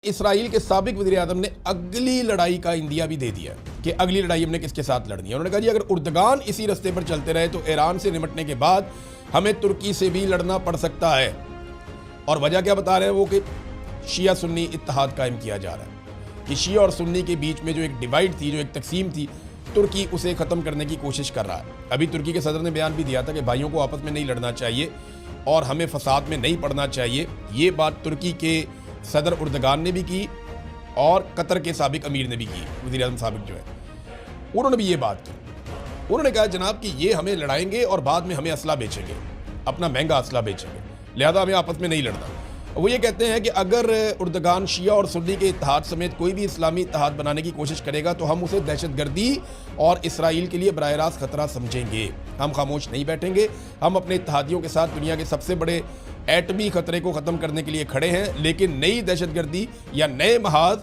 Israel के साबिक वज़ीर-ए-आज़म ने अगली लड़ाई का इंदिया भी दे दिया कि अगली लड़ाई हमने किसके साथ लड़नी है। उन्होंने कहा जी अगर उर्दगान इसी रास्ते पर चलते रहे तो ईरान से निपटने के बाद हमें तुर्की से भी लड़ना पड़ सकता है। और वजह क्या बता रहे हैं वो कि शिया सुन्नी इत्तेहाद कायम किया जा रहा है कि शिया और सुन्नी के बीच में जो एक डिवाइड थी, जो एक तकसीम थी, तुर्की उसे ख़त्म करने की कोशिश कर रहा है। अभी तुर्की के सदर ने बयान भी दिया था कि भाइयों को आपस में नहीं लड़ना चाहिए और हमें फसाद में नहीं पड़ना चाहिए। ये बात तुर्की के सदर उर्दगान ने भी की और कतर के साबिक अमीर ने भी की, वज़ीर-ए-आज़म साबिक जो है उन्होंने भी ये बात की। उन्होंने कहा जनाब कि ये हमें लड़ाएंगे और बाद में हमें असला बेचेंगे, अपना महंगा असला बेचेंगे, लिहाजा हमें आपस में नहीं लड़ना। वो ये कहते हैं कि अगर उर्दगान शिया और सुन्नी के इत्तेहाद समेत कोई भी इस्लामी इत्तेहाद बनाने की कोशिश करेगा तो हम उसे दहशतगर्दी और इसराइल के लिए बराह रास्त खतरा समझेंगे। हम खामोश नहीं बैठेंगे। हम अपने इत्तेहादियों के साथ दुनिया के सबसे बड़े एटमी खतरे को ख़त्म करने के लिए खड़े हैं, लेकिन नई दहशतगर्दी या नए महाज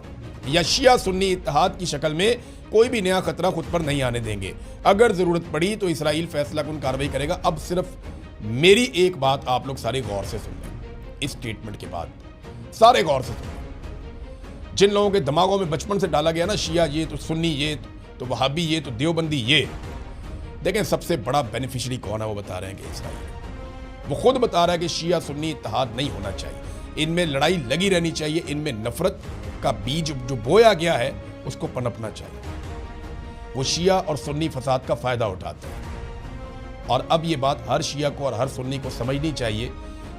या शिया सुन्नी इत्तेहाद की शक्ल में कोई भी नया खतरा खुद पर नहीं आने देंगे। अगर ज़रूरत पड़ी तो इसराइल फैसला कुन कार्रवाई करेगा। अब सिर्फ मेरी एक बात आप लोग सारे गौर से सुन लें। इस स्टेटमेंट के बाद सारे गौर से सुन। जिन लोगों के दिमागों में बचपन से डाला गया ना शिया ये तो सुन्नी ये तो वहाबी ये तो देवबंदी ये, देखें सबसे बड़ा बेनिफिशियरी कौन है वो बता रहे हैं कि इसराइल। वो खुद बता रहा है कि शिया सुन्नी इत्तेहाद नहीं होना चाहिए, इनमें लड़ाई लगी रहनी चाहिए, इनमें नफरत का बीज जो बोया गया है उसको पनपना चाहिए। वो शिया और सुन्नी फसाद का फ़ायदा उठाते हैं और अब ये बात हर शिया को और हर सुन्नी को समझनी चाहिए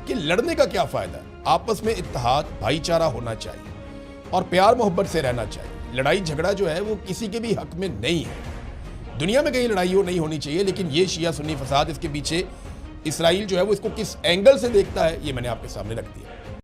कि लड़ने का क्या फ़ायदा है। आपस में इत्तेहाद भाईचारा होना चाहिए और प्यार मोहब्बत से रहना चाहिए। लड़ाई झगड़ा जो है वो किसी के भी हक में नहीं है। दुनिया में कहीं लड़ाई नहीं होनी चाहिए, लेकिन ये शिया सुन्नी फसाद, इसके पीछे इसराइल जो है वो इसको किस एंगल से देखता है ये मैंने आपके सामने रख दिया।